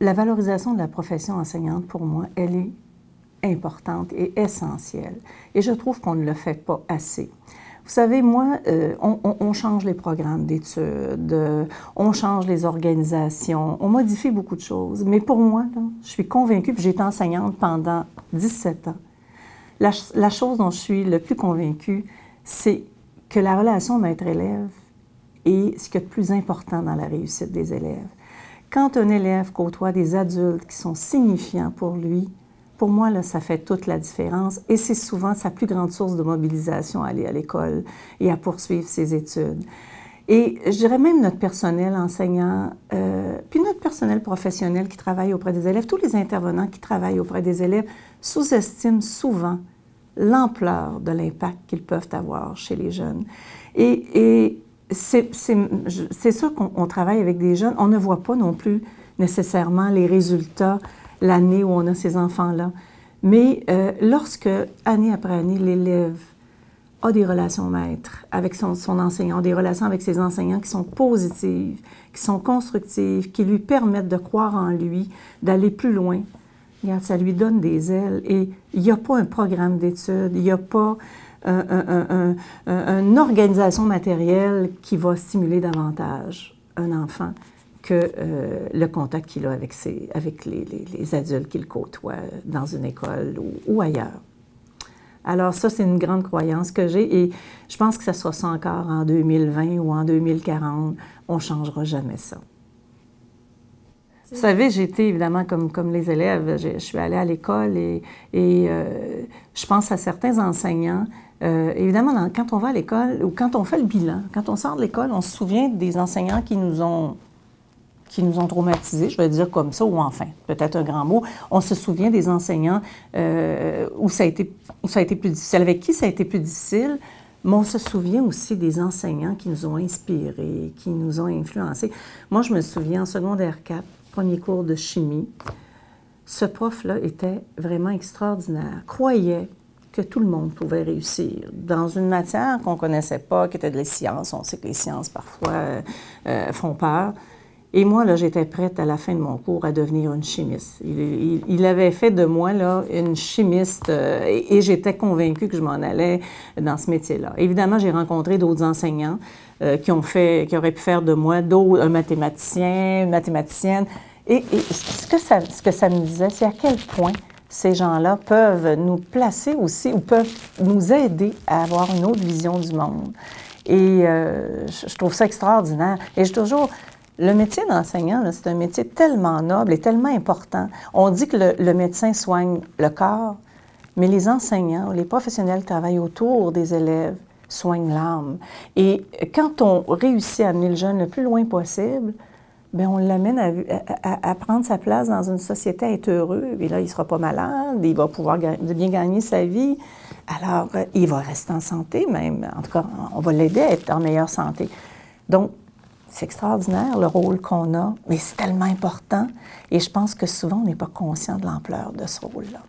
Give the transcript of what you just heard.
la valorisation de la profession enseignante, pour moi, elle est importante et essentielle. Et je trouve qu'on ne le fait pas assez. Vous savez, moi, on change les programmes d'études, on change les organisations, on modifie beaucoup de choses. Mais pour moi, là, je suis convaincue, puis j'ai été enseignante pendant 17 ans. La chose dont je suis le plus convaincue, c'est que la relation maître-élève est ce qu'il y a de plus important dans la réussite des élèves. Quand un élève côtoie des adultes qui sont signifiants pour lui, pour moi, là, ça fait toute la différence et c'est souvent sa plus grande source de mobilisation à aller à l'école et à poursuivre ses études. Et je dirais même notre personnel enseignant, puis notre personnel professionnel qui travaille auprès des élèves, tous les intervenants qui travaillent auprès des élèves sous-estiment souvent l'ampleur de l'impact qu'ils peuvent avoir chez les jeunes. Et c'est sûr qu'on travaille avec des jeunes, on ne voit pas non plus nécessairement les résultats l'année où on a ces enfants-là. Mais lorsque, année après année, l'élève a des relations maîtres avec son enseignant, des relations avec ses enseignants qui sont positives, qui sont constructives, qui lui permettent de croire en lui, d'aller plus loin, regarde, ça lui donne des ailes. Et il n'y a pas un programme d'études, il n'y a pas une organisation matérielle qui va stimuler davantage un enfant que le contact qu'il a avec les adultes qu'il côtoie dans une école ou ailleurs. Alors ça, c'est une grande croyance que j'ai et je pense que ça sera ça encore en 2020 ou en 2040. On ne changera jamais ça. Vous savez, j'ai été évidemment comme les élèves, je suis allée à l'école et je pense à certains enseignants. Évidemment, quand on va à l'école ou quand on fait le bilan, quand on sort de l'école, on se souvient des enseignants qui nous ont traumatisés, je vais dire comme ça, ou enfin, peut-être un grand mot. On se souvient des enseignants où ça a été plus difficile, avec qui ça a été plus difficile, mais on se souvient aussi des enseignants qui nous ont inspirés, qui nous ont influencés. Moi, je me souviens en secondaire 4, premier cours de chimie, ce prof-là était vraiment extraordinaire, croyait que tout le monde pouvait réussir dans une matière qu'on ne connaissait pas, qui était de les sciences. On sait que les sciences, parfois, font peur. Et moi, là, j'étais prête à la fin de mon cours à devenir une chimiste. Il avait fait de moi, là, une chimiste et j'étais convaincue que je m'en allais dans ce métier-là. Évidemment, j'ai rencontré d'autres enseignants qui auraient pu faire de moi un mathématicien, une mathématicienne. Et ce que ça me disait, c'est à quel point ces gens-là peuvent nous placer aussi ou peuvent nous aider à avoir une autre vision du monde. Et je trouve ça extraordinaire. Et je toujours... Le métier d'enseignant, c'est un métier tellement noble et tellement important. On dit que le médecin soigne le corps, mais les enseignants, les professionnels qui travaillent autour des élèves soignent l'âme. Et quand on réussit à amener le jeune le plus loin possible, bien, on l'amène à prendre sa place dans une société, à être heureux. Et là, il ne sera pas malade, il va pouvoir bien gagner sa vie. Alors, il va rester en santé même. En tout cas, on va l'aider à être en meilleure santé. Donc, c'est extraordinaire le rôle qu'on a, mais c'est tellement important. Et je pense que souvent, on n'est pas conscient de l'ampleur de ce rôle-là.